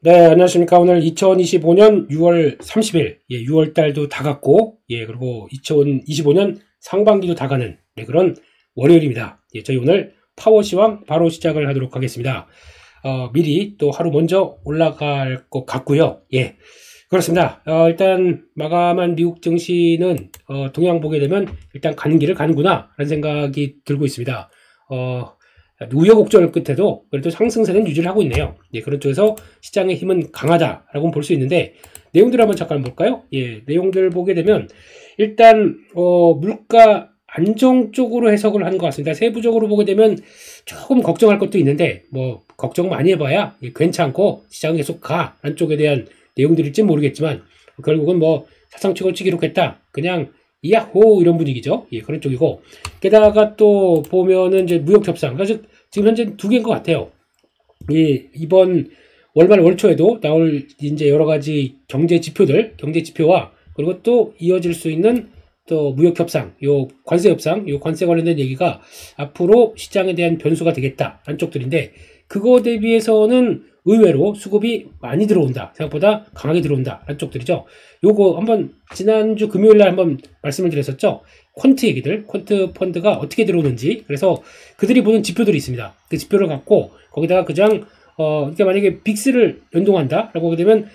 네, 안녕하십니까. 오늘 2025년 6월 30일, 6월 달도 다 갔고, 그리고 2025년 상반기도 다 가는, 그런 월요일입니다. 저희 오늘 파워시황 바로 시작을 하도록 하겠습니다. 미리 또 하루 먼저 올라갈 것 같고요. 그렇습니다. 일단 마감한 미국 증시는, 동향 보게 되면 일단 가는 길을 가는구나, 라는 생각이 들고 있습니다. 우여곡절 끝에도 그래도 상승세는 유지를 하고 있네요. 그런 쪽에서 시장의 힘은 강하다라고 볼 수 있는데, 내용들 한번 잠깐 볼까요? 내용들 보게 되면 일단 물가 안정 쪽으로 해석을 하는 것 같습니다. 세부적으로 보게 되면 조금 걱정할 것도 있는데, 뭐 걱정 많이 해봐야 괜찮고 시장은 계속 가라는 쪽에 대한 내용들일지 모르겠지만, 결국은 뭐 사상 최고치 기록했다, 그냥 야호 이런 분위기죠. 그런 쪽이고, 게다가 또 보면은 이제 무역 협상, 그래서 지금 현재 두 개인 것 같아요. 이번 월말 월초에도 나올 이제 여러 가지 경제 지표와, 그리고 또 이어질 수 있는 또 무역 협상, 요 관세 관련된 얘기가 앞으로 시장에 대한 변수가 되겠다 한쪽들인데, 그거 대비해서는 의외로 수급이 많이 들어온다, 생각보다 강하게 들어온다 한쪽들이죠. 요거 한번 지난주 금요일날 한번 말씀을 드렸었죠. 퀀트 얘기들, 퀀트 펀드가 어떻게 들어오는지. 그래서 그들이 보는 지표들이 있습니다. 그 지표를 갖고 거기다가 그냥 그러니까 만약에 빅스를 연동한다라고 하게 되면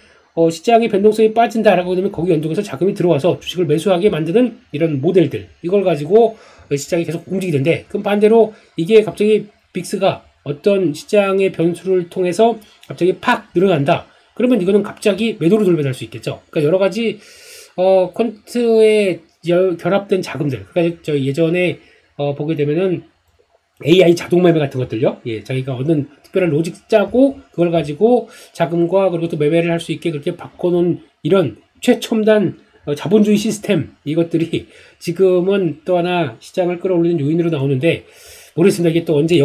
시장의 변동성이 빠진다라고 하면 거기 연동해서 자금이 들어와서 주식을 매수하게 만드는 이런 모델들, 이걸 가지고 시장이 계속 움직이는데, 그럼 반대로 이게 갑자기 빅스가 어떤 시장의 변수를 통해서 갑자기 팍 늘어난다, 그러면 이거는 갑자기 매도로 돌변할 수 있겠죠. 그러니까 여러 가지 퀀트에 결합된 자금들, 그러니까 저 예전에 보게 되면은 AI 자동 매매 같은 것들요. 자기가 얻는 특별한 로직 짜고 그걸 가지고 자금과 그리고 또 매매를 할 수 있게 그렇게 바꿔놓은 이런 최첨단 자본주의 시스템, 이것들이 지금은 또 하나 시장을 끌어올리는 요인으로 나오는데, 모르겠습니다. 이게 또 언제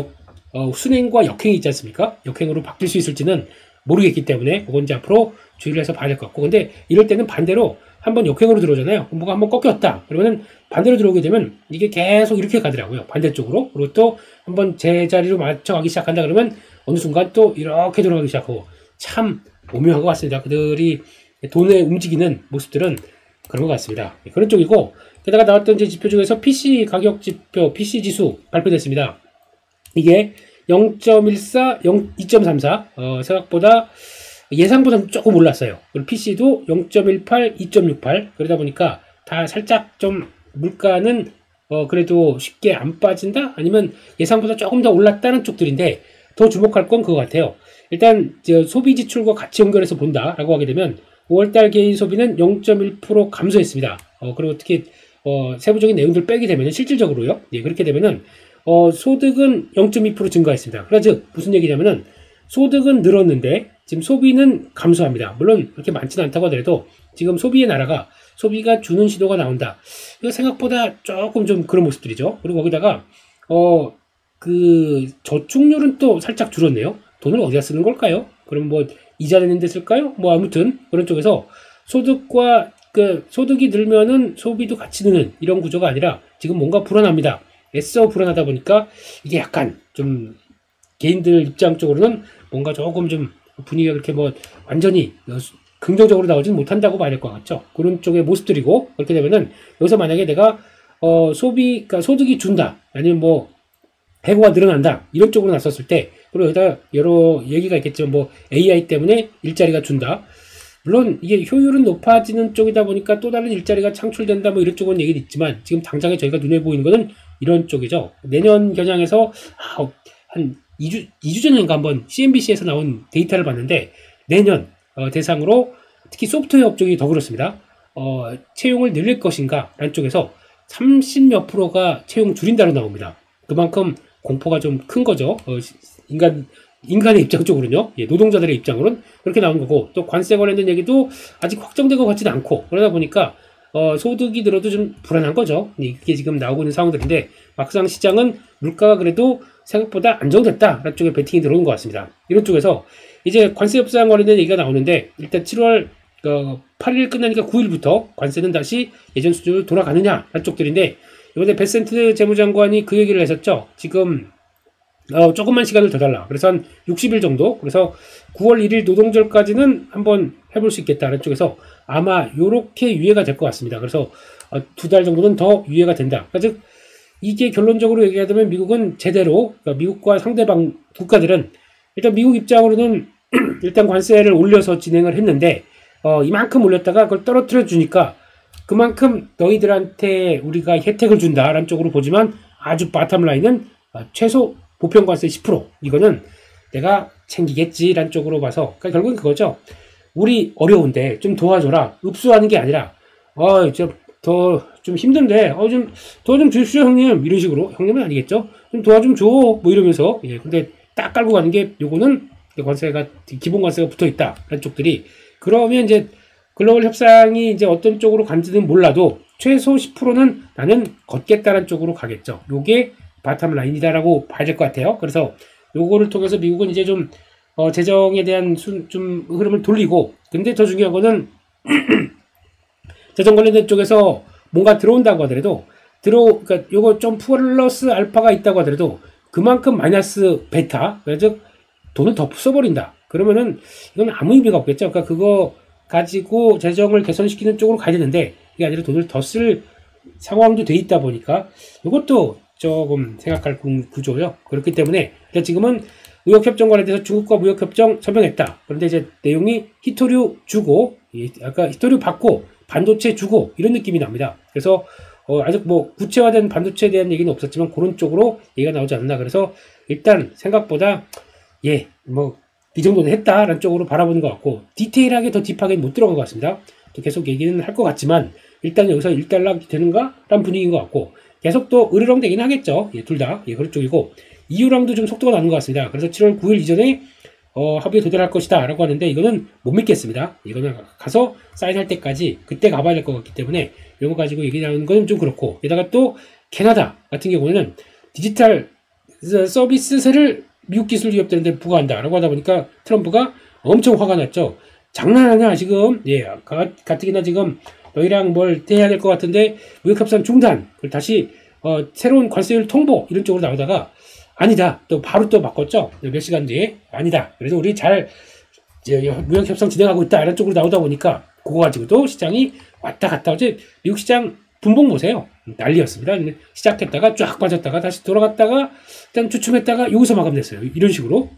순행과 역행이 있지 않습니까? 역행으로 바뀔 수 있을지는 모르겠기 때문에 그건 이제 앞으로 주의를 해서 봐야 될 것 같고, 근데 이럴 때는 반대로 한번 역행으로 들어오잖아요. 뭐가 한번 꺾였다 그러면은 반대로 들어오게 되면 이게 계속 이렇게 가더라고요, 반대쪽으로. 그리고 또 한번 제자리로 맞춰가기 시작한다 그러면 어느 순간 또 이렇게 들어가기 시작하고, 참 오묘한 것 같습니다. 그들이 돈에 움직이는 모습들은 그런 것 같습니다. 그런 쪽이고, 게다가 나왔던 이제 지표 중에서 PC 가격 지표, PC 지수 발표됐습니다. 이게 0.14, 2.34, 생각보다 예상보다는 조금 올랐어요. 그리고 PC도 0.18, 2.68, 그러다 보니까 다 살짝 좀 물가는 그래도 쉽게 안 빠진다? 아니면 예상보다 조금 더 올랐다는 쪽들인데, 더 주목할 건 그거 같아요. 일단 소비 지출과 같이 연결해서 본다라고 하게 되면 5월달 개인 소비는 0.1% 감소했습니다. 그리고 특히 세부적인 내용들 빼게 되면은 실질적으로요. 그렇게 되면은 소득은 0.2% 증가했습니다. 그래서 즉 무슨 얘기냐면은 소득은 늘었는데 지금 소비는 감소합니다. 물론 그렇게 많지는 않다고 하더라도 지금 소비의 나라가, 소비가 주는 시도가 나온다. 이거 생각보다 조금 좀 그런 모습들이죠. 그리고 거기다가 그 저축률은 또 살짝 줄었네요. 돈을 어디다 쓰는 걸까요? 그럼 뭐 이자 내는 데 쓸까요? 뭐 아무튼 그런 쪽에서 소득과 소득이 늘면은 소비도 같이 느는 이런 구조가 아니라 지금 뭔가 불안합니다. 애써 불안하다 보니까 이게 약간 좀 개인들 입장 쪽으로는 뭔가 조금 좀 분위기가 그렇게 뭐 완전히 긍정적으로 나오지는 못한다고 봐야 될 것 같죠. 그런 쪽의 모습들이고, 그렇게 되면은 여기서 만약에 내가 그러니까 소득이 준다, 아니면 뭐 해고가 늘어난다, 이런 쪽으로 나섰을 때, 그리고 여기다 여러 얘기가 있겠지만 뭐 AI 때문에 일자리가 준다, 물론 이게 효율은 높아지는 쪽이다 보니까 또 다른 일자리가 창출된다, 뭐 이런 쪽은 얘기도 있지만, 지금 당장에 저희가 눈에 보이는 거는 이런 쪽이죠. 내년 겨냥해서 한 2주 전인가 한번 CNBC에서 나온 데이터를 봤는데, 내년 대상으로 특히 소프트웨어 업종이 더 그렇습니다. 채용을 늘릴 것인가 라는 쪽에서 30몇 %가 채용 줄인다로 나옵니다. 그만큼 공포가 좀 큰 거죠. 인간의 입장 쪽으로는요. 노동자들의 입장으로는 그렇게 나오는 거고, 또 관세 관련된 얘기도 아직 확정된 것 같지는 않고, 그러다 보니까 소득이 늘어도 좀 불안한 거죠. 이게 지금 나오고 있는 상황들인데, 막상 시장은 물가가 그래도 생각보다 안정됐다라는 쪽에 베팅이 들어오는 것 같습니다. 이런 쪽에서 이제 관세 협상 관련된 얘기가 나오는데, 일단 7월 8일 끝나니까 9일부터 관세는 다시 예전 수준으로 돌아가느냐 라는 쪽들인데, 이번에 베센트 재무장관이 그 얘기를 했었죠. 지금 조금만 시간을 더 달라. 그래서 한 60일 정도. 그래서 9월 1일 노동절까지는 한번 해볼 수 있겠다는 쪽에서 아마 요렇게 유예가 될 것 같습니다. 그래서 2달 정도는 더 유예가 된다. 그러니까 즉 이게 결론적으로 얘기하자면 미국은 제대로, 그러니까 미국과 상대방 국가들은 일단 미국 입장으로는 일단 관세를 올려서 진행을 했는데 이만큼 올렸다가 그걸 떨어뜨려 주니까 그만큼 너희들한테 우리가 혜택을 준다라는 쪽으로 보지만 아주 바텀 라인은 최소 보편관세 10% 이거는 내가 챙기겠지라는 쪽으로 봐서 그러니까 결국은 그거죠. 우리 어려운데 좀 도와줘라. 읍수하는 게 아니라 더 좀 힘든데 좀 도와 좀 주십시오 형님 이런 식으로. 형님은 아니겠죠. 좀 도와 좀 줘 뭐 이러면서 근데 딱 깔고 가는 게 요거는 관세가 기본 관세가 붙어 있다라는 쪽들이 그러면 이제 글로벌 협상이 이제 어떤 쪽으로 간지는 몰라도 최소 10%는 나는 걷겠다는 쪽으로 가겠죠. 요게 바텀 라인이다라고 봐야 될 것 같아요. 그래서 요거를 통해서 미국은 이제 좀 재정에 대한 좀 흐름을 돌리고 근데 더 중요한 거는 재정 관련된 쪽에서 뭔가 들어온다고 하더라도 그러니까 요거 좀 플러스 알파가 있다고 하더라도 그만큼 마이너스 베타 즉 돈을 더 써버린다. 그러면은 이건 아무 의미가 없겠죠. 그러니까 그거 가지고 재정을 개선시키는 쪽으로 가야 되는데 이게 아니라 돈을 더 쓸 상황도 돼 있다 보니까 이것도 조금 생각할 구조요. 그렇기 때문에 일단 지금은 무역협정 관련돼서 중국과 무역협정 서명했다. 그런데 이제 내용이 히토류 주고 아까 히토류 받고 반도체 주고 이런 느낌이 납니다. 그래서 아직 뭐 구체화된 반도체에 대한 얘기는 없었지만 그런 쪽으로 얘기가 나오지 않나. 그래서 일단 생각보다 뭐 이 정도는 했다라는 쪽으로 바라보는 것 같고 디테일하게 더 딥하게 못 들어간 것 같습니다. 또 계속 얘기는 할 것 같지만 일단 여기서 1달러 되는가? 라는 분위기인 것 같고 계속 또 으르렁 되긴 하겠죠. 둘 다. 그런 쪽이고 EU랑도 좀 속도가 나는 것 같습니다. 그래서 7월 9일 이전에 합의에 도달할 것이다 라고 하는데 이거는 못 믿겠습니다. 이거는 가서 사인할 때까지 그때 가봐야 될 것 같기 때문에 이거 가지고 얘기 나오는 건 좀 그렇고 게다가 또 캐나다 같은 경우에는 디지털 서비스세를 미국 기술 기업들한테 부과한다 라고 하다 보니까 트럼프가 엄청 화가 났죠. 장난하냐 지금 가뜩이나 지금 너희랑 뭘 해야 될 것 같은데 무역협상 중단 그걸 다시 새로운 관세율 통보 이런 쪽으로 나오다가 아니다 또 바로 또 바꿨죠. 몇 시간 뒤에 아니다 그래서 우리 잘 무역협상 진행하고 있다 이런 쪽으로 나오다 보니까 그거 가지고도 시장이 왔다 갔다 어제 미국 시장 분봉 보세요. 난리였습니다. 시작했다가 쫙 빠졌다가 다시 돌아갔다가 일단 주춤했다가 여기서 마감됐어요. 이런 식으로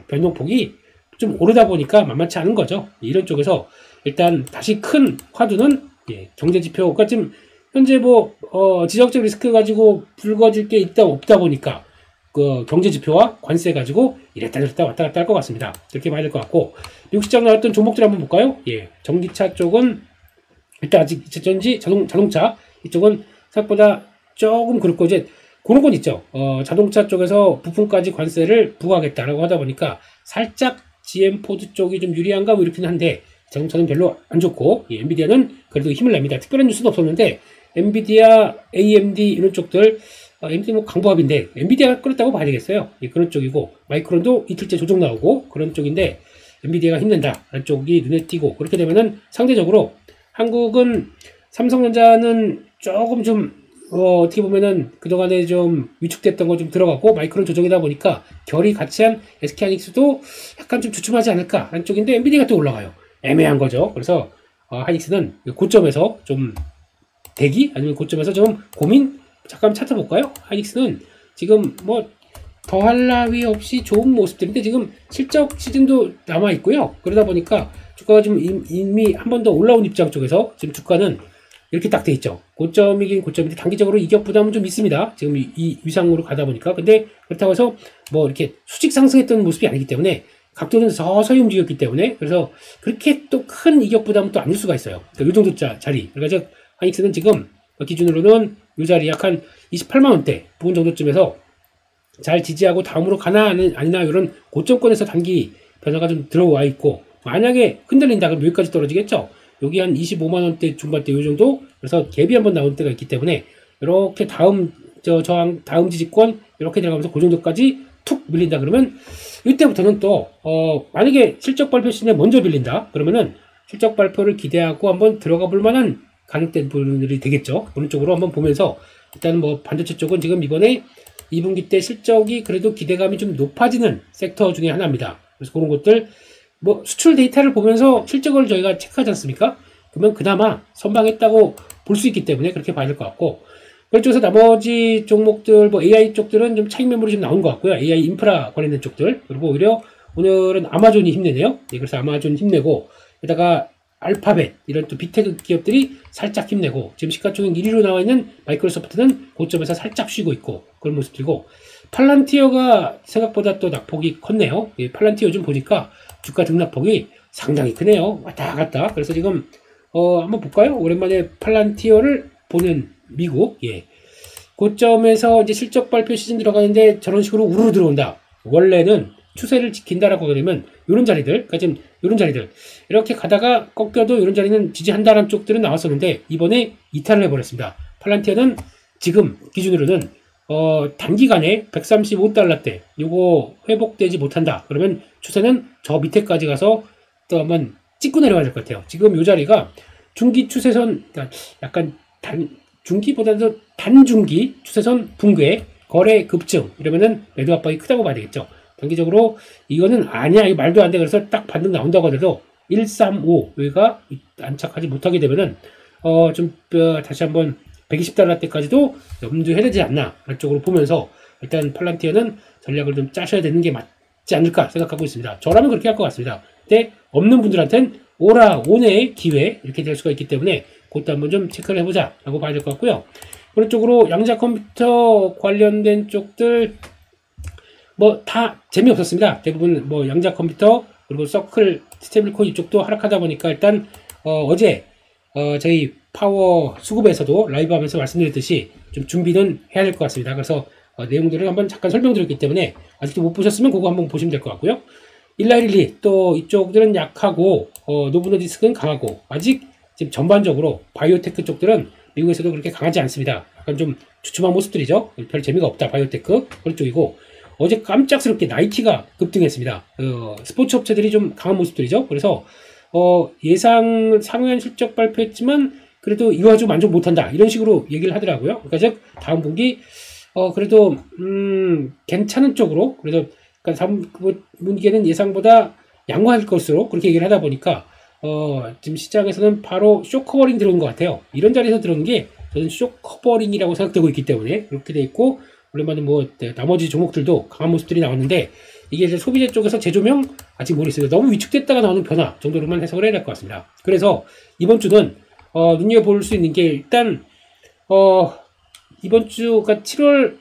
변동폭이 좀 오르다 보니까 만만치 않은 거죠. 이런 쪽에서 일단 다시 큰 화두는 경제지표 그러니까 지금 현재 뭐 지정적 리스크 가지고 불거질 게 있다 없다 보니까 그 경제지표와 관세 가지고 이랬다 저랬다 왔다 갔다 할 것 같습니다. 이렇게 봐야 될 것 같고 미국 시장 나왔던 종목들 한번 볼까요? 전기차 쪽은 일단 아직 전지 자동차 이쪽은 생각보다 조금 그렇고 이제 그런 건 있죠. 자동차 쪽에서 부품까지 관세를 부과하겠다라고 하다 보니까 살짝 GM 포드 쪽이 좀 유리한가 뭐 이렇긴 한데 자동차는 별로 안 좋고 엔비디아는 그래도 힘을 냅니다. 특별한 뉴스도 없었는데 엔비디아, AMD 이런 쪽들 AMD 뭐 강보합인데 엔비디아가 끌었다고 봐야 되겠어요. 그런 쪽이고 마이크론도 이틀째 조정 나오고 그런 쪽인데 엔비디아가 힘낸다 라는 쪽이 눈에 띄고 그렇게 되면은 상대적으로 한국은 삼성전자는 조금 좀 어떻게 보면은 그동안에 좀 위축됐던 거 좀 들어가고 마이크론 조정이다 보니까 결이 같이 한 SK하이닉스도 약간 좀 주춤하지 않을까 하는 쪽인데 엔비디아가 또 올라가요. 애매한 거죠. 그래서 하이닉스는 고점에서 좀 대기 아니면 고점에서 좀 고민 잠깐 찾아볼까요? 하이닉스는 지금 뭐 더할 나위 없이 좋은 모습들인데 지금 실적 시즌도 남아 있고요. 그러다 보니까 주가가 좀 이미 한 번 더 올라온 입장 쪽에서 지금 주가는 이렇게 딱 돼 있죠. 고점이긴 고점인데 단기적으로 이격 부담은 좀 있습니다. 지금 이 위상으로 가다 보니까. 근데 그렇다고 해서 뭐 이렇게 수직 상승했던 모습이 아니기 때문에 각도는 서서히 움직였기 때문에 그래서 그렇게 또 큰 이격 부담은 또 아닐 수가 있어요. 그러니까 이 정도 자리. 그러니까 하이닉스는 지금 기준으로는 이 자리 약 한 28만 원대 부분 정도쯤에서 잘 지지하고 다음으로 가나 아니나 이런 고점권에서 단기 변화가 좀 들어와 있고 만약에 흔들린다 그러면 여기까지 떨어지겠죠. 여기 한 25만 원대 중반대 이 정도 그래서 갭이 한번 나올 때가 있기 때문에 이렇게 다음 저항 다음 지지권 이렇게 들어가면서 그 정도까지 툭 밀린다 그러면 이때부터는 또 만약에 실적 발표 시즌에 먼저 밀린다 그러면은 실적 발표를 기대하고 한번 들어가 볼 만한 가격대 부분들이 되겠죠. 그런 쪽으로 한번 보면서 일단 뭐 반도체 쪽은 지금 이번에 2분기 때 실적이 그래도 기대감이 좀 높아지는 섹터 중에 하나입니다. 그래서 그런 것들, 뭐 수출 데이터를 보면서 실적을 저희가 체크하지 않습니까? 그러면 그나마 선방했다고 볼 수 있기 때문에 그렇게 봐야 될 것 같고, 그쪽에서 나머지 종목들, 뭐 AI 쪽들은 좀 차익 매물이 좀 나온 것 같고요. AI 인프라 관련된 쪽들. 그리고 오히려 오늘은 아마존이 힘내네요. 예, 그래서 아마존 힘내고, 게다가 알파벳, 이런 또 빅테크 기업들이 살짝 힘내고, 지금 시가총액 1위로 나와 있는 마이크로소프트는 고점에서 살짝 쉬고 있고, 그런 모습들이고, 팔란티어가 생각보다 또 낙폭이 컸네요. 예, 팔란티어 요즘 보니까 주가 등락폭이 상당히 크네요. 왔다 갔다. 그래서 지금, 한번 볼까요? 오랜만에 팔란티어를 보는 미국, 예. 고점에서 이제 실적 발표 시즌 들어가는데 저런 식으로 우르르 들어온다. 원래는 추세를 지킨다라고 그러면 요런 자리들, 그러니까 지금 요런 자리들 이렇게 가다가 꺾여도 요런 자리는 지지한다라는 쪽들은 나왔었는데 이번에 이탈을 해버렸습니다. 팔란티어는 지금 기준으로는 단기간에 135달러대 요거 회복되지 못한다. 그러면 추세는 저 밑에까지 가서 또 한번 찍고 내려가야 될 것 같아요. 지금 요 자리가 중기 추세선, 그러니까 약간 중기보다도 단중기 추세선 붕괴, 거래 급증 이러면은 매도 압박이 크다고 봐야 되겠죠. 단기적으로 이거는 아니야, 이거 말도 안 돼. 그래서 딱 반등 나온다고 하더라도 135 여기가 안착하지 못하게 되면은 좀 다시 한번 120달러대까지도 염두해야 되지 않나 그런 쪽으로 보면서 일단 팔란티어는 전략을 좀 짜셔야 되는 게 맞지 않을까 생각하고 있습니다. 저라면 그렇게 할 것 같습니다. 근데 없는 분들한테는 오라오네의 기회 이렇게 될 수가 있기 때문에 그것도 한번 좀 체크를 해보자 라고 봐야 될 것 같고요. 그런 쪽으로 양자 컴퓨터 관련된 쪽들 뭐 다 재미없었습니다. 대부분 뭐 양자 컴퓨터 그리고 서클 스테이블코인 이쪽도 하락하다 보니까 일단 어제 저희 파워 수급에서도 라이브 하면서 말씀드렸듯이 좀 준비는 해야 될 것 같습니다. 그래서 내용들을 한번 잠깐 설명드렸기 때문에 아직도 못 보셨으면 그거 한번 보시면 될 것 같고요. 1라일리 또 이쪽들은 약하고 노브노디스크는 강하고 아직 지금 전반적으로 바이오테크 쪽들은 미국에서도 그렇게 강하지 않습니다. 약간 좀 주춤한 모습들이죠. 별 재미가 없다. 바이오테크 그런 쪽이고 어제 깜짝스럽게 나이키가 급등했습니다. 스포츠 업체들이 좀 강한 모습들이죠. 그래서 예상 상회한 실적 발표했지만 그래도 이거 가지고 만족 못한다 이런 식으로 얘기를 하더라고요. 그러니까 즉 다음 분기 그래도 괜찮은 쪽으로 그래도 그러니까 다음 분기에는 예상보다 양호할 것으로 그렇게 얘기를 하다 보니까 지금 시장에서는 바로 쇼커버링 들어온 것 같아요. 이런 자리에서 들어온 게 저는 쇼커버링이라고 생각되고 있기 때문에 그렇게 돼 있고 오랜만에 뭐 나머지 종목들도 강한 모습들이 나왔는데 이게 이제 소비재 쪽에서 재조명 아직 모르겠어요. 너무 위축됐다가 나오는 변화 정도로만 해석을 해야 될 것 같습니다. 그래서 이번 주는 눈여볼 수 있는 게 일단 이번 주가 7월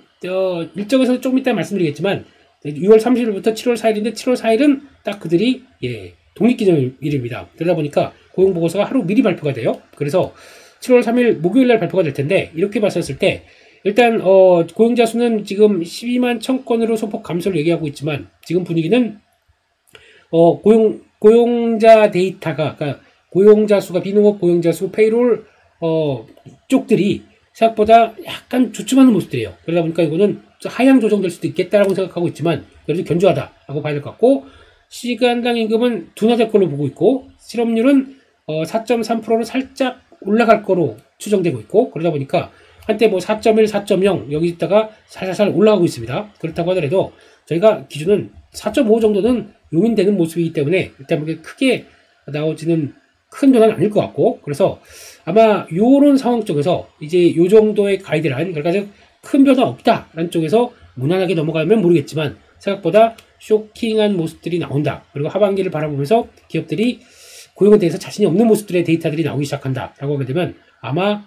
일정에서 조금 이따 말씀드리겠지만 6월 30일부터 7월 4일인데 7월 4일은 딱 그들이 독립기념일입니다. 그러다 보니까 고용보고서가 하루 미리 발표가 돼요. 그래서 7월 3일 목요일날 발표가 될 텐데 이렇게 봤었을 때 일단 고용자 수는 지금 12만 1000건으로 소폭 감소를 얘기하고 있지만 지금 분위기는 고용자 데이터가 그러니까 고용자 수가 비농업 고용자 수 페이롤 쪽들이 생각보다 약간 주춤하는 모습들이에요. 그러다 보니까 이거는 하향 조정될 수도 있겠다라고 생각하고 있지만 그래도 견조하다라고 봐야 될 것 같고 시간당 임금은 둔화될 걸로 보고 있고 실업률은 4.3%로 살짝 올라갈 거로 추정되고 있고 그러다 보니까 한때 뭐 4.1, 4.0 여기 있다가 살살살 올라가고 있습니다. 그렇다고 하더라도 저희가 기준은 4.5 정도는 용인되는 모습이기 때문에 일단 그게 크게 나오지는 큰 변화는 아닐 것 같고 그래서 아마 요런 상황 쪽에서 이제 요 정도의 가이드라인 그러니까 큰 변화 없다라는 쪽에서 무난하게 넘어가면 모르겠지만 생각보다 쇼킹한 모습들이 나온다. 그리고 하반기를 바라보면서 기업들이 고용에 대해서 자신이 없는 모습들의 데이터들이 나오기 시작한다라고 하게 되면 아마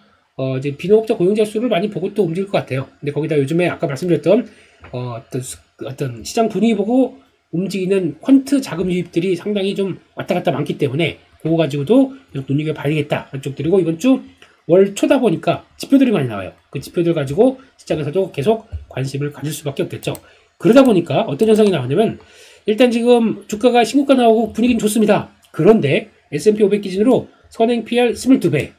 이제 비농업자 고용자 수를 많이 보고 또 움직일 것 같아요. 근데 거기다 요즘에 아까 말씀드렸던 어떤 시장 분위기 보고 움직이는 퀀트 자금 유입들이 상당히 좀 왔다 갔다 많기 때문에 그거 가지고도 눈여겨봐야겠다 그런 쪽들이고 이번 주 월 초다 보니까 지표들이 많이 나와요. 그 지표들 가지고 시장에서도 계속 관심을 가질 수밖에 없겠죠. 그러다 보니까 어떤 현상이 나오냐면 일단 지금 주가가 신고가 나오고 분위기는 좋습니다. 그런데 S&P 500 기준으로 선행 PR 22배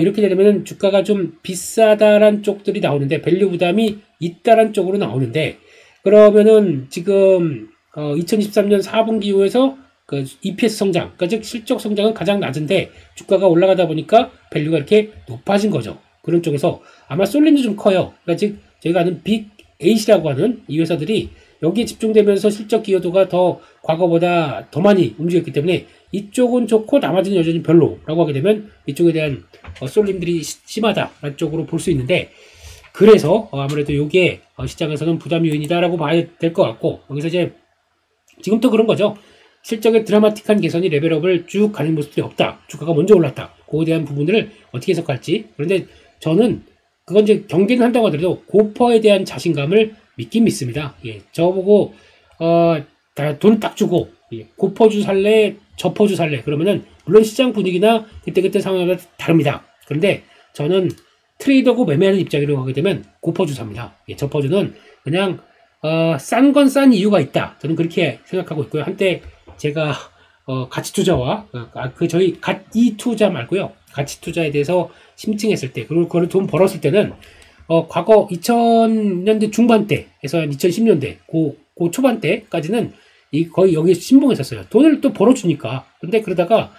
이렇게 되면 주가가 좀 비싸다란 쪽들이 나오는데 밸류 부담이 있다란 쪽으로 나오는데 그러면은 지금 2023년 4분기 이후에서 그 EPS 성장, 그러니까 즉 실적 성장은 가장 낮은데 주가가 올라가다 보니까 밸류가 이렇게 높아진 거죠. 그런 쪽에서 아마 쏠림도 좀 커요. 그러니까 즉 저희가 아는 빅 A시라고 하는 이 회사들이 여기에 집중되면서 실적 기여도가 더 과거보다 더 많이 움직였기 때문에 이쪽은 좋고 나머지는 여전히 별로라고 하게 되면 이쪽에 대한 쏠림들이 심하다라는 쪽으로 볼 수 있는데, 그래서 아무래도 이게 시장에서는 부담 요인이다라고 봐야 될 것 같고, 여기서 이제 지금도 그런 거죠. 실적의 드라마틱한 개선이 레벨업을 쭉 가는 모습들이 없다. 주가가 먼저 올랐다. 그거에 대한 부분들을 어떻게 해석할지. 그런데 저는 그건 이제 경계는 한다고 하더라도 고퍼에 대한 자신감을 믿긴 믿습니다. 예, 저보고 돈 딱 주고 고퍼주 살래, 저퍼주 살래 그러면은 물론 시장 분위기나 그때그때 상황마다 다릅니다. 그런데 저는 트레이더고 매매하는 입장으로 하게 되면 고퍼주 삽니다. 예, 저퍼주는 그냥 싼 건 싼 이유가 있다. 저는 그렇게 생각하고 있고요. 한때 제가 가치 투자와 저희 이 투자 말고요. 가치 투자에 대해서 심층했을 때, 그리고 그걸 돈 벌었을 때는 과거 2000년대 중반대에서 2010년대 그 초반대까지는 거의 여기에 신봉했었어요. 돈을 또 벌어주니까. 근데 그러다가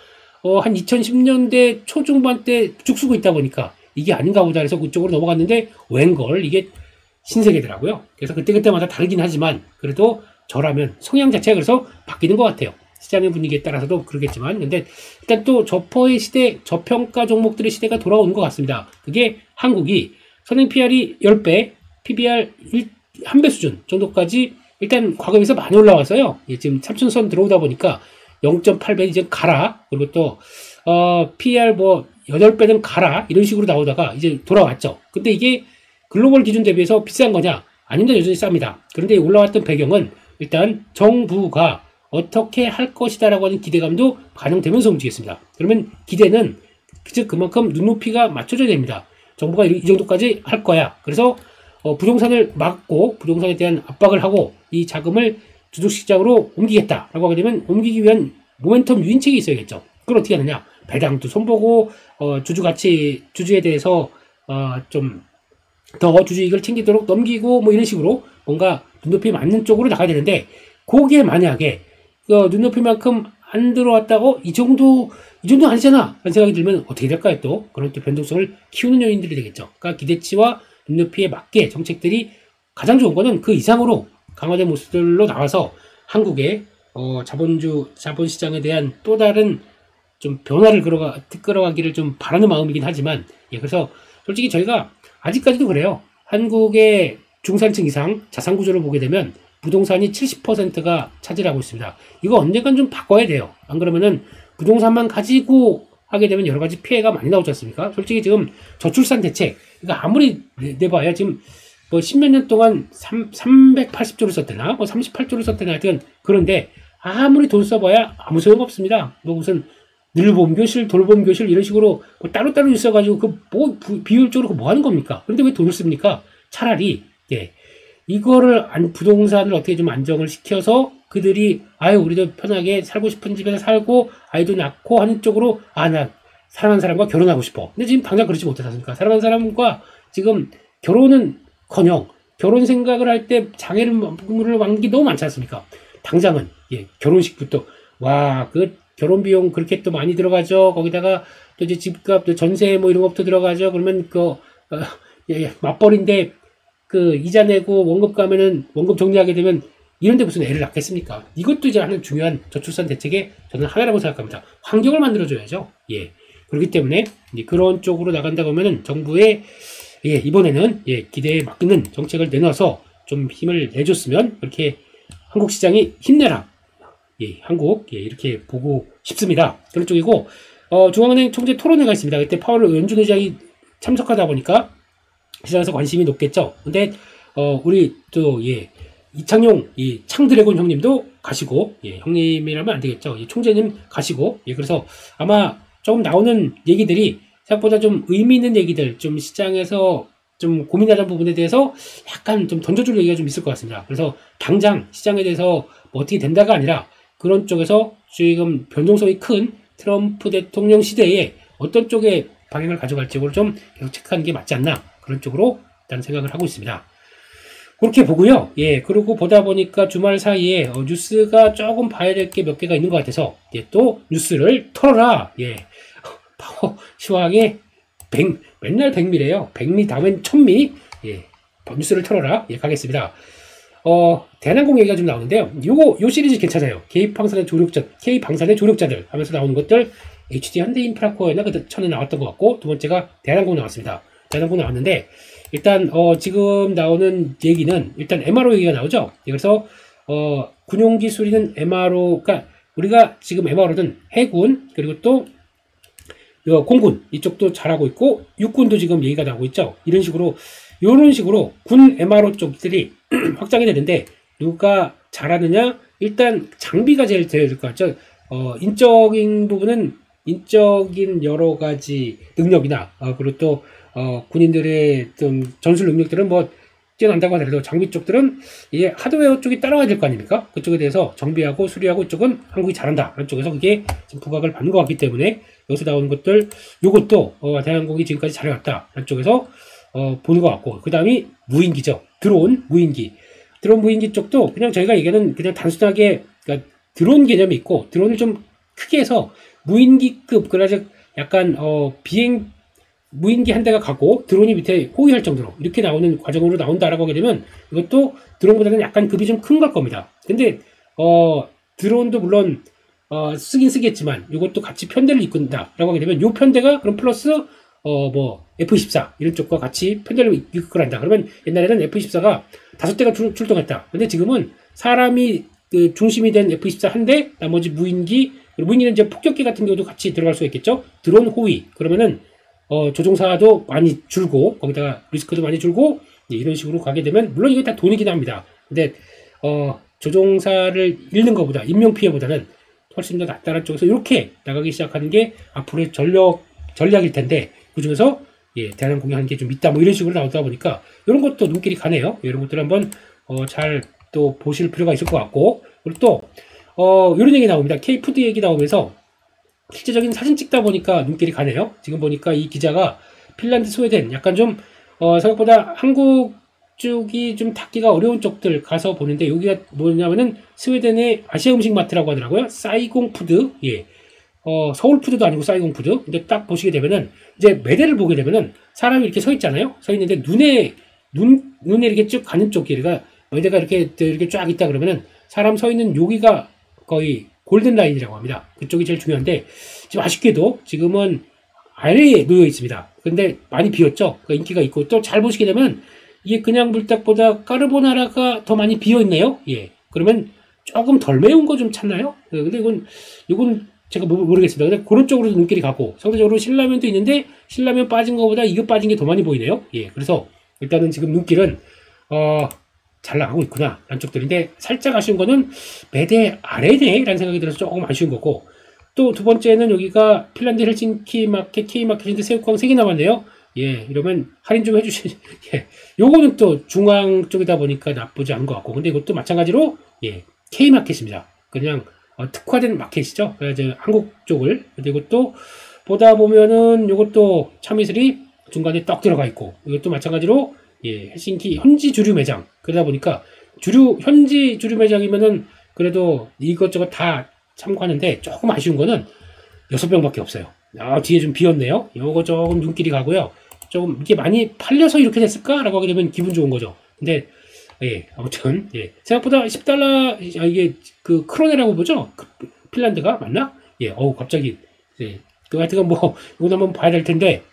한 2010년대 초중반 때 쭉 쓰고 있다 보니까 이게 아닌가 보다 해서 그쪽으로 넘어갔는데 웬걸 이게 신세계더라고요. 그래서 그때그때마다 다르긴 하지만 그래도 저라면 성향 자체가 그래서 바뀌는 것 같아요. 시장의 분위기에 따라서도 그러겠지만, 근데 일단 또 저퍼의 시대, 저평가 종목들의 시대가 돌아오는 것 같습니다. 그게 한국이 선행 PR이 10배, PBR 1배 수준 정도까지 일단 과거에서 많이 올라왔어요. 예, 지금 3천0선 들어오다 보니까 0.8배 이제 가라. 그리고 또 PER 뭐 8배는 가라. 이런 식으로 나오다가 이제 돌아왔죠. 근데 이게 글로벌 기준 대비해서 비싼 거냐? 아닙니다. 여전히 쌉니다. 그런데 올라왔던 배경은 일단 정부가 어떻게 할 것이다라고 하는 기대감도 반영되면서 움직였습니다. 그러면 기대는 즉 그만큼 눈높이가 맞춰져야 됩니다. 정부가 이 정도까지 할 거야. 그래서 부동산을 막고 부동산에 대한 압박을 하고 이 자금을 주식시장으로 옮기겠다라고 하게 되면 옮기기 위한 모멘텀 유인책이 있어야겠죠. 그걸 어떻게 하느냐? 배당도 손보고 주주에 대해서 좀 더 주주이익을 챙기도록 넘기고 뭐 이런 식으로 뭔가 눈높이 맞는 쪽으로 나가야 되는데, 그게 만약에 눈높이만큼 안 들어왔다고 이 정도 아니잖아 라는 생각이 들면 어떻게 될까요? 또 그런 또 변동성을 키우는 요인들이 되겠죠. 그러니까 기대치와 눈높이에 맞게 정책들이 가장 좋은 거는 그 이상으로 강화된 모습들로 나와서 한국의 자본시장에 대한 또 다른 좀 변화를 끌어가기를 좀 바라는 마음이긴 하지만, 예, 그래서 솔직히 저희가 아직까지도 그래요. 한국의 중산층 이상 자산 구조를 보게 되면 부동산이 70%가 차지하고 있습니다. 이거 언젠간 좀 바꿔야 돼요. 안 그러면은 부동산만 가지고 하게 되면 여러 가지 피해가 많이 나오지 않습니까? 솔직히 지금 저출산 대책, 그러니까 아무리 내봐야 지금 뭐 10몇 년 동안 380조를 썼대나, 뭐 38조를 썼대나 하여튼, 그런데 아무리 돈 써봐야 아무 소용 없습니다. 뭐 무슨 늘봄교실, 돌봄교실 이런 식으로 뭐 따로따로 있어가지고 비효율적으로 뭐 하는 겁니까? 그런데 왜 돈을 씁니까? 차라리, 예, 이거를 부동산을 어떻게 좀 안정을 시켜서 그들이 우리도 편하게 살고 싶은 집에서 살고 아이도 낳고 하는 쪽으로 나 사랑하는 사람과 결혼하고 싶어. 근데 지금 당장 그러지 못하지 않습니까? 사랑하는 사람과 지금 결혼은커녕 결혼 생각을 할 때 장애를 막는 게 너무 많지 않습니까? 당장은 결혼식부터 그 결혼 비용 그렇게 또 많이 들어가죠. 거기다가 또 이제 집값, 또 전세 뭐 이런 것도 들어가죠. 그러면 맞벌인데 이자 내고 원금 가면은 원금 정리하게 되면 이런데 무슨 애를 낳겠습니까? 이것도 이제 하는 중요한 저출산 대책의 저는 하나라고 생각합니다. 환경을 만들어줘야죠. 예. 그렇기 때문에 그런 쪽으로 나간다고 하면은 정부의 이번에는 기대에 맞는 정책을 내놔서 좀 힘을 내줬으면, 그렇게 한국 시장이 힘내라. 한국 이렇게 보고 싶습니다. 그런 쪽이고, 중앙은행 총재 토론회가 있습니다. 그때 파월 연준 의장이 참석하다 보니까 시장에서 관심이 높겠죠. 근데 우리 또 이창용 창드래곤 형님도 가시고, 형님이라면 안 되겠죠. 총재님 가시고, 그래서 아마 조금 나오는 얘기들이 생각보다 좀 의미 있는 얘기들, 좀 시장에서 좀 고민하는 부분에 대해서 약간 좀 던져줄 얘기가 좀 있을 것 같습니다. 그래서 당장 시장에 대해서 뭐 어떻게 된다가 아니라 그런 쪽에서 지금 변동성이 큰 트럼프 대통령 시대에 어떤 쪽에 방향을 가져갈지 좀 계속 체크하는 게 맞지 않나, 그런 쪽으로 일단 생각을 하고 있습니다. 그렇게 보고요. 그리고 보다 보니까 주말 사이에 뉴스가 조금 봐야 될 게 몇 개가 있는 것 같아서 또 뉴스를 털어라. 파워 시황에 맨날 백미래요. 백미 다음엔 천미. 뉴스를 털어라. 예, 가겠습니다. 대한항공 얘기가 좀 나오는데요. 요 시리즈 괜찮아요. K방산의 조력자들 하면서 나오는 것들, HD 현대인프라코어였나? 그 전에 나왔던 것 같고, 두 번째가 대한항공 나왔습니다. 대한항공 나왔는데, 일단, 지금 나오는 얘기는, 일단 MRO 얘기가 나오죠? 그래서, 군용기술이는 MRO, 그러니까, 우리가 지금 MRO는 해군, 그리고 또, 공군, 이쪽도 잘하고 있고, 육군도 지금 얘기가 나오고 있죠? 이런 식으로 군 MRO 쪽들이 확장이 되는데, 누가 잘하느냐? 일단, 장비가 제일 될 것 같죠? 인적인 부분은, 인적인 여러 가지 능력이나, 그리고 또, 군인들의 좀 전술 능력들은 뭐, 뛰어난다고 하더라도 장비 쪽들은 이게 하드웨어 쪽이 따라와야 될 거 아닙니까? 그쪽에 대해서 정비하고 수리하고 이쪽은 한국이 잘한다. 그런 쪽에서 그게 지금 부각을 받는 것 같기 때문에 여기서 나오는 것들, 요것도, 대한항공이 지금까지 잘해왔다. 그런 쪽에서, 보는 것 같고. 그 다음이 무인기죠. 드론 무인기 쪽도 그냥 저희가 얘기하는 그냥 단순하게, 그러니까 드론 개념이 있고, 드론을 좀 크게 해서 무인기급, 그래서 약간, 무인기 한 대가 가고 드론이 밑에 호위할 정도로 이렇게 나오는 과정으로 나온다라고 하게 되면 이것도 드론보다는 약간 급이 좀 큰 걸 겁니다. 근데 드론도 물론 쓰긴 쓰겠지만 이것도 같이 편대를 이끈다라고 하게 되면 요 편대가 그럼 플러스 뭐 F-14 이런 쪽과 같이 편대를 이끌어간다. 그러면 옛날에는 F-14가 5대가 출동했다. 근데 지금은 사람이 그 중심이 된 F-14 한 대, 나머지 무인기, 무인기는 이제 폭격기 같은 경우도 같이 들어갈 수가 있겠죠. 드론 호위 그러면은 조종사도 많이 줄고, 거기다가 리스크도 많이 줄고, 이런 식으로 가게 되면, 물론 이게 다 돈이긴 합니다. 근데, 조종사를 잃는 것보다, 인명피해보다는 훨씬 더 낫다는 쪽에서 이렇게 나가기 시작하는 게 앞으로의 전략일 텐데, 그 중에서, 예, 대한항공이 하는 게 좀 있다, 뭐 이런 식으로 나오다 보니까, 이런 것도 눈길이 가네요. 이런 것들 한번, 잘 또 보실 필요가 있을 것 같고, 그리고 또, 이런 얘기 나옵니다. K푸드 얘기 나오면서, 실제적인 사진 찍다 보니까 눈길이 가네요. 지금 보니까 이 기자가 핀란드, 스웨덴 약간 좀 생각보다 한국 쪽이 좀 닿기가 어려운 쪽들 가서 보는데 여기가 뭐냐면은 스웨덴의 아시아 음식 마트라고 하더라고요. 사이공 푸드. 예. 서울 푸드도 아니고 사이공 푸드. 근데 딱 보시게 되면은 이제 매대를 보게 되면은 사람이 이렇게 서 있잖아요. 서 있는데 눈에 이렇게 쭉 가는 쪽 길이가 매대가 이렇게 쫙 있다 그러면은 사람 서 있는 여기가 거의 골든 라인이라고 합니다. 그쪽이 제일 중요한데 지금 아쉽게도 지금은 아래에 놓여 있습니다. 근데 많이 비었죠. 그러니까 인기가 있고 또 잘 보시게 되면 이게 그냥 불닭보다 까르보나라가 더 많이 비어 있네요. 예. 그러면 조금 덜 매운 거 좀 찾나요? 근데 이건 제가 모르겠습니다. 근데 그런 쪽으로도 눈길이 가고 상대적으로 신라면도 있는데 신라면 빠진 거보다 이거 빠진 게 더 많이 보이네요. 예. 그래서 일단은 지금 눈길은 잘 나가고 있구나 라는 쪽들인데 살짝 아쉬운 거는 매대 아래네 라는 생각이 들어서 조금 아쉬운 거고 또 두 번째는 여기가 핀란드 헬싱키 마켓 K마켓인데 새우깡 3개 남았네요. 예, 이러면 할인 좀 해주시. 예, 요거는 또 중앙 쪽이다 보니까 나쁘지 않은 것 같고 근데 이것도 마찬가지로 예 K마켓입니다. 그냥 특화된 마켓이죠. 그래서 한국 쪽을 근데 이것도 보다 보면은 요것도 참이슬이 중간에 떡 들어가 있고 이것도 마찬가지로 예, 헬싱키 현지 주류 매장. 그러다 보니까 현지 주류 매장이면은 그래도 이것저것 다 참고하는데 조금 아쉬운 거는 6병밖에 없어요. 뒤에 좀 비었네요. 요거 조금 눈길이 가고요. 조금 이게 많이 팔려서 이렇게 됐을까라고 하게 되면 기분 좋은 거죠. 근데 예, 아무튼 예, 생각보다 $10 이게 그 크로네라고 보죠. 핀란드가 맞나? 예, 갑자기 예, 그 하여튼 뭐 이건 한번 봐야 될 텐데.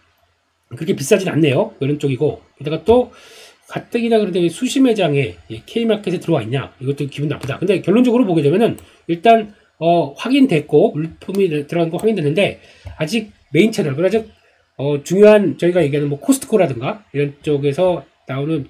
그렇게 비싸진 않네요. 이런 쪽이고 게다가 또 가뜩이나 그런데 수시 매장에 K마켓에 들어와 있냐 이것도 기분 나쁘다. 근데 결론적으로 보게 되면은 일단 확인됐고 물품이 들어간 거 확인됐는데 아직 메인 채널 그래서 중요한 저희가 얘기하는 뭐 코스트코라든가 이런 쪽에서 나오는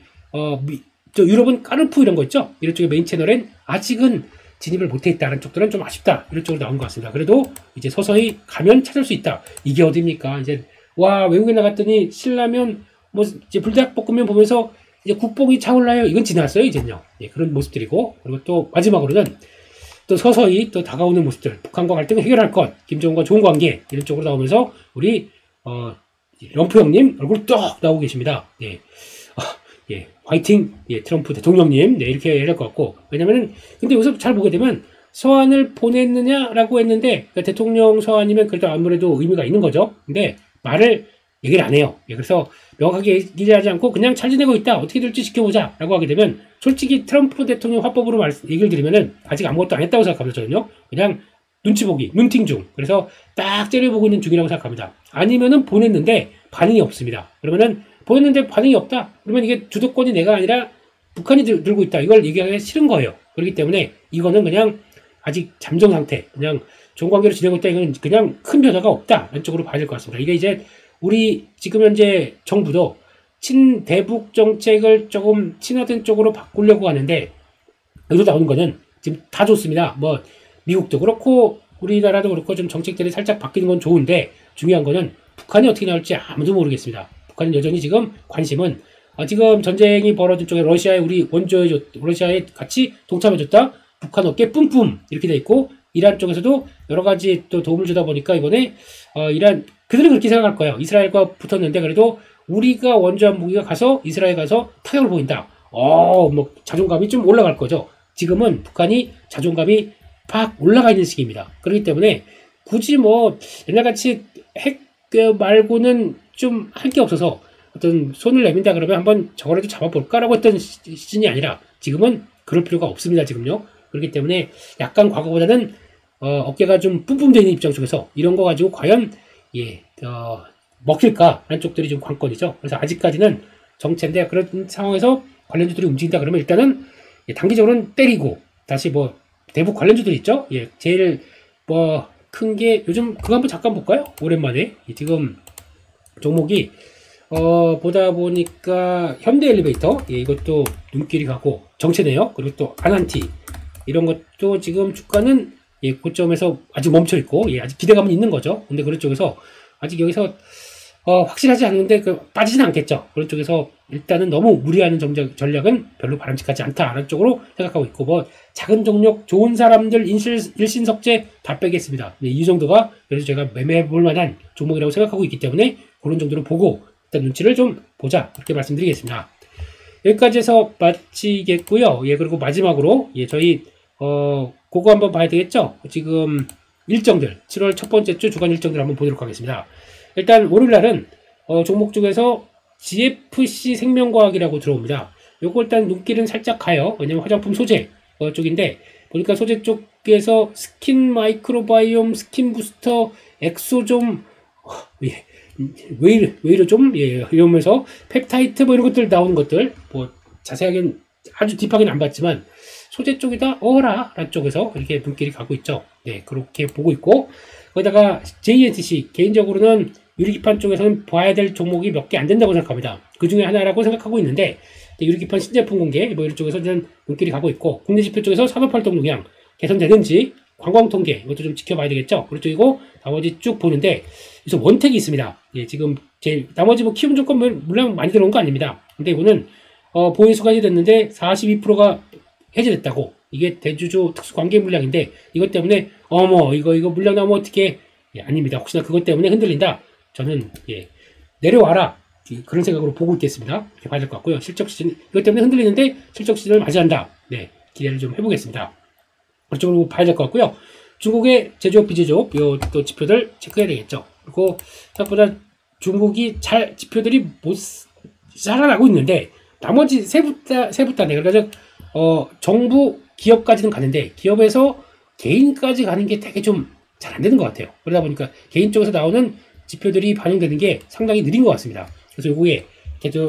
저 유럽은 까르푸 이런 거 있죠. 이런 쪽의 메인 채널엔 아직은 진입을 못했다는 쪽들은 좀 아쉽다. 이런 쪽으로 나온 것 같습니다. 그래도 이제 서서히 가면 찾을 수 있다. 이게 어딥니까? 이제 와 외국에 나갔더니 신라면 뭐 이제 불닭볶음면 보면서 이제 국뽕이 차올라요. 이건 지났어요 이제는요. 예, 그런 모습들이고 그리고 또 마지막으로는 또 서서히 또 다가오는 모습들 북한과 갈등을 해결할 것 김정은과 좋은 관계 이런 쪽으로 나오면서 우리 럼프 형님 얼굴 떡 나오고 계십니다. 예, 예 화이팅 예 트럼프 대통령님 네 이렇게 해야 될 것 같고 왜냐면은 근데 여기서 잘 보게 되면 서한을 보냈느냐라고 했는데 그러니까 대통령 서한이면 그래도 아무래도 의미가 있는 거죠. 근데 말을 얘기를 안 해요. 예, 그래서 명확하게 얘기를 하지 않고 그냥 잘 지내고 있다. 어떻게 될지 지켜보자. 라고 하게 되면 솔직히 트럼프 대통령 화법으로 얘기를 드리면은 아직 아무것도 안 했다고 생각합니다. 저는요. 그냥 눈치 보기, 눈팅 중. 그래서 딱 째려보고 있는 중이라고 생각합니다. 아니면은 보냈는데 반응이 없습니다. 그러면은 보냈는데 반응이 없다. 그러면 이게 주도권이 내가 아니라 북한이 들고 있다. 이걸 얘기하기 싫은 거예요. 그렇기 때문에 이거는 그냥 아직 잠정 상태, 그냥 좋은 관계로 지내고 있다. 이건 그냥 큰 변화가 없다. 이런 쪽으로 봐야 될 것 같습니다. 이게 이제 우리 지금 현재 정부도 친대북 정책을 조금 친화된 쪽으로 바꾸려고 하는데 여기서 나오는 거는 지금 다 좋습니다. 뭐 미국도 그렇고 우리나라도 그렇고 좀 정책들이 살짝 바뀌는 건 좋은데 중요한 거는 북한이 어떻게 나올지 아무도 모르겠습니다. 북한은 여전히 지금 관심은 지금 전쟁이 벌어진 쪽에 러시아에 우리 러시아에 같이 동참해줬다. 북한 어깨 뿜뿜 이렇게 돼 있고 이란 쪽에서도 여러 가지 또 도움을 주다 보니까 이번에 이란 그들은 그렇게 생각할 거예요. 이스라엘과 붙었는데 그래도 우리가 원조한 무기가 가서 이스라엘 가서 타격을 보인다. 뭐 자존감이 좀 올라갈 거죠. 지금은 북한이 자존감이 팍 올라가 있는 시기입니다. 그렇기 때문에 굳이 뭐 옛날같이 핵 말고는 좀 할 게 없어서 어떤 손을 내민다 그러면 한번 저거라도 잡아볼까라고 했던 시즌이 아니라 지금은 그럴 필요가 없습니다. 지금요. 그렇기 때문에 약간 과거보다는 어깨가 좀 뿜뿜되어 있는 입장 쪽에서 이런 거 가지고 과연 먹힐까 하는 쪽들이 좀 관건이죠. 그래서 아직까지는 정체인데 그런 상황에서 관련주들이 움직인다 그러면 일단은 단기적으로는 때리고 다시 뭐 대북 관련주들이 있죠. 예, 제일 뭐 큰 게 요즘 그거 한번 잠깐 볼까요? 오랜만에 지금 종목이 보다 보니까 현대 엘리베이터 이것도 눈길이 가고 정체네요. 그리고 또 아난티 이런 것도 지금 주가는 고점에서 아직 멈춰 있고 아직 기대감은 있는 거죠. 근데 그런 쪽에서 아직 여기서 확실하지 않은데 빠지진 않겠죠. 그런 쪽에서 일단은 너무 무리하는 전략은 별로 바람직하지 않다라는 쪽으로 생각하고 있고 뭐 작은 종목 좋은 사람들 일신석재 다 빼겠습니다. 이 정도가 그래서 제가 매매해볼 만한 종목이라고 생각하고 있기 때문에 그런 정도로 보고 일단 눈치를 좀 보자 그렇게 말씀드리겠습니다. 여기까지 해서 마치겠고요. 그리고 마지막으로 저희 그거 한번 봐야 되겠죠. 지금 일정들 7월 첫 번째 주 주간 일정들 한번 보도록 하겠습니다. 일단 월요일날은 종목 중에서 GFC 생명과학이라고 들어옵니다. 요거 일단 눈길은 살짝 가요. 왜냐면 화장품 소재 쪽인데 보니까 소재 쪽에서 스킨 마이크로바이옴, 스킨 부스터, 엑소좀 왜 이래 좀 이러면서 펩타이트 뭐 이런 것들 나오는 것들 뭐 자세하게는 아주 딥하게는 안 봤지만 소재 쪽이다 라는 쪽에서 이렇게 눈길이 가고 있죠. 그렇게 보고 있고 거기다가 JNTC 개인적으로는 유리기판 쪽에서는 봐야 될 종목이 몇 개 안 된다고 생각합니다. 그 중에 하나라고 생각하고 있는데 유리기판 신제품 공개 뭐 이런 쪽에서는 눈길이 가고 있고 국내 지표 쪽에서 산업활동 동향 개선되는지 관광 통계 이것도 좀 지켜봐야 되겠죠. 그쪽이고 나머지 쭉 보는데 그래서 원택이 있습니다. 지금 나머지 뭐 키움 조건 물량 많이 들어온 거 아닙니다. 근데 이거는 보유수가 해제됐는데 42%가 해제됐다고. 이게 대주주 특수관계 물량인데 이것 때문에 이거 물량 나오면 어떻게 아닙니다. 혹시나 그것 때문에 흔들린다. 저는 내려와라 그런 생각으로 보고 있겠습니다. 이렇게 봐야 될 것 같고요. 실적 시즌 이것 때문에 흔들리는데 실적 시즌을 맞이한다. 기대를 좀 해보겠습니다. 그쪽으로 봐야 될 것 같고요. 중국의 제조업 비제조업 또 지표들 체크해야 되겠죠. 그리고 생각보다 중국이 지표들이 못 살아나고 있는데 나머지 세부다네. 그래서 정부 기업까지는 가는데 기업에서 개인까지 가는 게 되게 좀 잘 안 되는 것 같아요. 그러다 보니까 개인 쪽에서 나오는 지표들이 반영되는 게 상당히 느린 것 같습니다. 그래서 요거에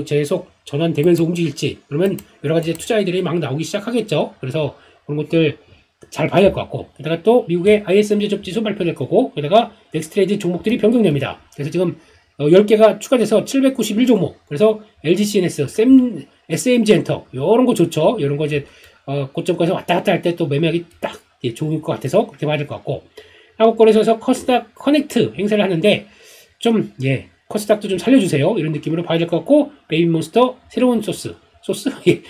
계속 전환되면서 움직일지 그러면 여러 가지 투자 아이들이 막 나오기 시작하겠죠. 그래서 그런 것들 잘 봐야 될 것 같고 게다가 또 미국의 ISM 제조업 지수 발표될 거고 게다가 넥스트레이드 종목들이 변경됩니다. 그래서 지금 10개가 추가돼서 791종목 그래서 LG CNS, SMG 엔터 이런 거 좋죠. 이런 거 이제 고점까지 왔다 갔다 할 때 또 매매하기 딱 좋을 것 같아서 그렇게 봐야 될 것 같고 한국거래소에서 커스닥 커넥트 행사를 하는데 좀 커스닥도 좀 살려주세요. 이런 느낌으로 봐야 될 것 같고 베이비몬스터 새로운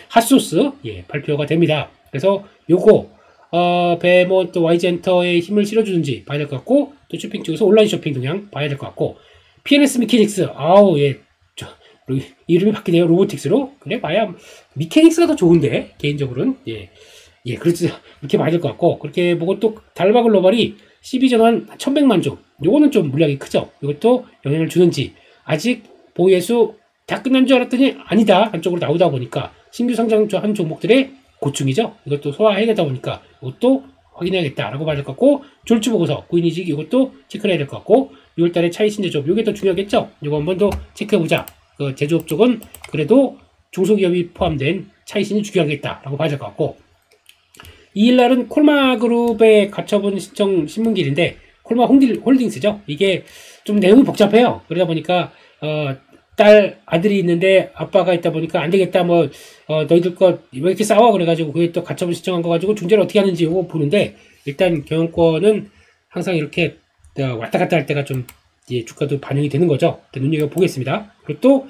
핫소스 발표가 됩니다. 그래서 요거 베모 또 YG엔터에 힘을 실어주는지 봐야 될 것 같고 또 쇼핑 쪽에서 온라인 쇼핑 동향 봐야 될 것 같고 PNS 미케닉스 이름이 바뀌네요. 로보틱스로 그래 봐야 미케닉스가 더 좋은데 개인적으로는 그렇지 이렇게 봐야 될 것 같고 그렇게 보고 또 달바 글로벌이 12전환 1100만 주 요거는 좀 물량이 크죠. 이것도 영향을 주는지 아직 보유해수 다 끝난 줄 알았더니 아니다 한쪽으로 나오다 보니까 신규 상장한 종목들의 고충이죠. 이것도 소화해야 되다 보니까 이것도 확인해야겠다라고 봐야 될 것 같고, 졸지보고서 구인이직 이것도 체크해야 될 것 같고, 6월달에 차이신 제조업 이게 더 중요하겠죠. 이거 한번 더 체크해보자. 그 제조업 쪽은 그래도 중소기업이 포함된 차이신이 중요하겠다라고 봐야 될 것 같고, 2일날은 콜마그룹에 가처분 신청 신문길인데, 콜마 홀딩스죠. 이게 좀 내용이 복잡해요. 그러다 보니까 딸 아들이 있는데 아빠가 있다 보니까 안 되겠다, 뭐 너희들 거 왜 이렇게 싸워, 그래가지고 그게 또 가처분 신청한 거 가지고 중재를 어떻게 하는지 이거 보는데, 일단 경영권은 항상 이렇게 왔다 갔다 할 때가 좀 주가도 반영이 되는 거죠. 눈여겨보겠습니다. 그리고 또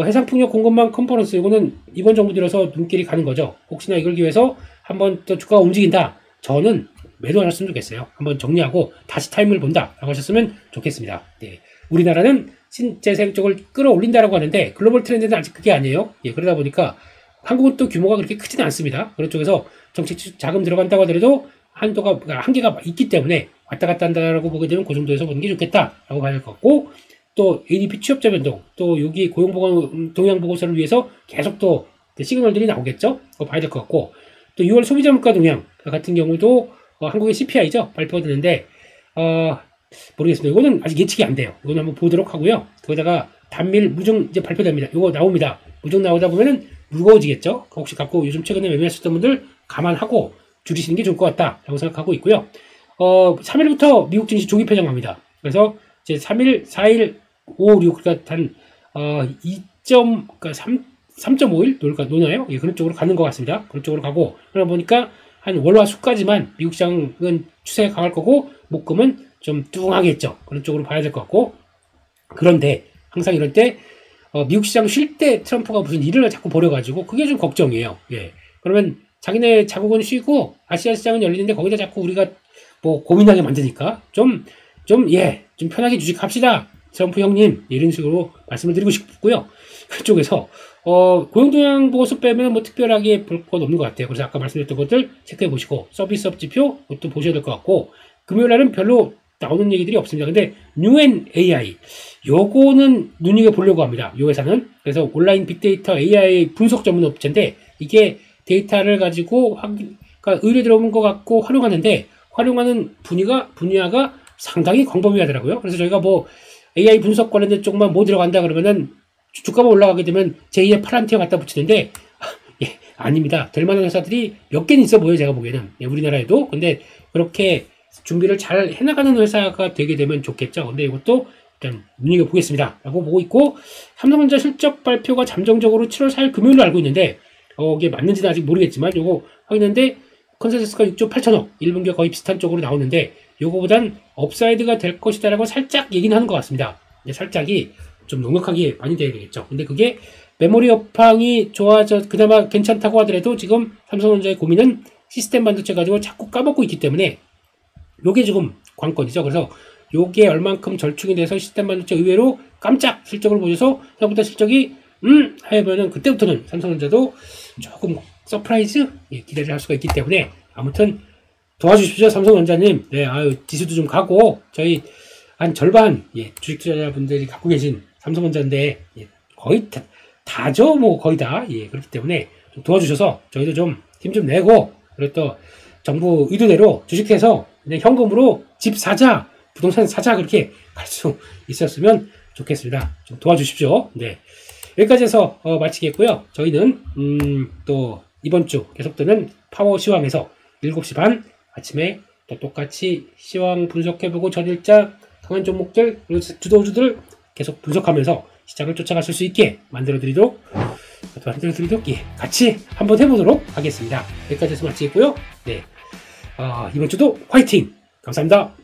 해상풍력 공급망 컨퍼런스, 이거는 이번 정부 들어서 눈길이 가는 거죠. 혹시나 이걸 기회해서 한번 또 주가가 움직인다, 저는 매도하셨으면 좋겠어요. 한번 정리하고 다시 타임을 본다 라고 하셨으면 좋겠습니다. 네. 우리나라는 신재생 쪽을 끌어올린다라고 하는데 글로벌 트렌드는 아직 그게 아니에요. 그러다 보니까 한국은 또 규모가 그렇게 크지는 않습니다. 그런 쪽에서 정책 자금 들어간다고 하더라도 한계가 있기 때문에 왔다 갔다 한다라고 보게 되면 그 정도에서 보는 게 좋겠다라고 봐야 될 것 같고, 또 ADP 취업자 변동, 또 여기 고용보건 동향 보고서를 위해서 계속 또 시그널들이 나오겠죠. 그거 봐야 될 것 같고, 또 6월 소비자 물가 동향 같은 경우도 한국의 CPI죠, 발표가 되는데 모르겠습니다. 이거는 아직 예측이 안 돼요. 이거는 한번 보도록 하고요. 거기다가 단밀 무증 이제 발표됩니다. 이거 나옵니다. 무증 나오다 보면은 무거워지겠죠. 혹시 갖고 요즘 최근에 매매하셨던 분들 감안하고 줄이시는 게 좋을 것 같다라고 생각하고 있고요. 3일부터 미국 증시 조기 표정합니다. 그래서 이제 3일, 4일, 5, 6, 그러니까 한 3.5일 노나요? 그런 쪽으로 가는 것 같습니다. 그런 쪽으로 가고, 그러다 보니까 한 월화수까지만 미국 시장은 추세가 강할 거고, 목금은 좀 뚱하겠죠. 그런 쪽으로 봐야 될 것 같고, 그런데 항상 이럴 때 미국 시장 쉴 때 트럼프가 무슨 일을 자꾸 벌여가지고 그게 좀 걱정이에요. 그러면 자기네 자국은 쉬고 아시아 시장은 열리는데 거기다 자꾸 우리가 뭐 고민하게 만드니까 좀 편하게 주식합시다, 트럼프 형님, 이런 식으로 말씀을 드리고 싶고요. 그쪽에서 고용동향 보고서 빼면 뭐 특별하게 볼 건 없는 것 같아요. 그래서 아까 말씀드렸던 것들 체크해 보시고, 서비스업 지표 그것도 보셔야 될 것 같고, 금요일날은 별로 나오는 얘기들이 없습니다. 근데 뉴앤AI 요거는 눈여겨보려고 합니다. 요 회사는. 그래서 온라인 빅데이터 AI 분석 전문 업체인데, 이게 데이터를 가지고 그러니까 의뢰 들어오는 것 같고 활용하는 분야가 상당히 광범위하더라고요. 그래서 저희가 뭐 AI 분석 관련된 쪽만 뭐 들어간다 그러면은 주가가 올라가게 되면 제2의 파란티어 갖다 붙이는데 아닙니다. 될 만한 회사들이 몇 개는 있어 보여요, 제가 보기에는. 우리나라에도. 근데 그렇게 준비를 잘 해나가는 회사가 되게 되면 좋겠죠. 근데 이것도 일단 눈여겨보겠습니다 라고 보고 있고, 삼성전자 실적 발표가 잠정적으로 7월 4일 금요일로 알고 있는데 이게 맞는지는 아직 모르겠지만 요거 확인했는데 컨센서스가 6조 8천억, 1분기와 거의 비슷한 쪽으로 나오는데 요거보단 업사이드가 될 것이다 라고 살짝 얘기는 하는 것 같습니다. 살짝이 좀 넉넉하게 많이 돼야 되겠죠. 근데 그게 메모리 업황이 좋아져 그나마 괜찮다고 하더라도 지금 삼성전자의 고민은 시스템 반도체 가지고 자꾸 까먹고 있기 때문에 요게 지금 관건이죠. 그래서 요게 얼만큼 절충이 돼서 시스템 반도체 의외로 깜짝 실적을 보여서 생각보다 실적이 하면은 그때부터는 삼성전자도 조금 서프라이즈 기대를 할 수가 있기 때문에, 아무튼 도와주십시오, 삼성전자님. 지수도 좀 가고, 저희 한 절반 주식 투자자분들이 갖고 계신 삼성전자인데 거의 다죠, 뭐 거의 다. 그렇기 때문에 좀 도와주셔서 저희도 좀 힘 좀 내고, 그리고 또 정부 의도대로 주식해서 그냥 현금으로 집 사자, 부동산 사자, 그렇게 갈 수 있었으면 좋겠습니다. 좀 도와주십시오. 여기까지 해서 마치겠고요. 저희는 또 이번 주 계속되는 파워 시황에서 7시 반 아침에 또 똑같이 시황 분석해보고 전일자 강한 종목들 그리고 주도주들 계속 분석하면서 시장을 쫓아가실 수 있게 만들어드리도록 같이 한번 해보도록 하겠습니다. 여기까지 해서 마치겠고요. 이번 주도 화이팅! 감사합니다.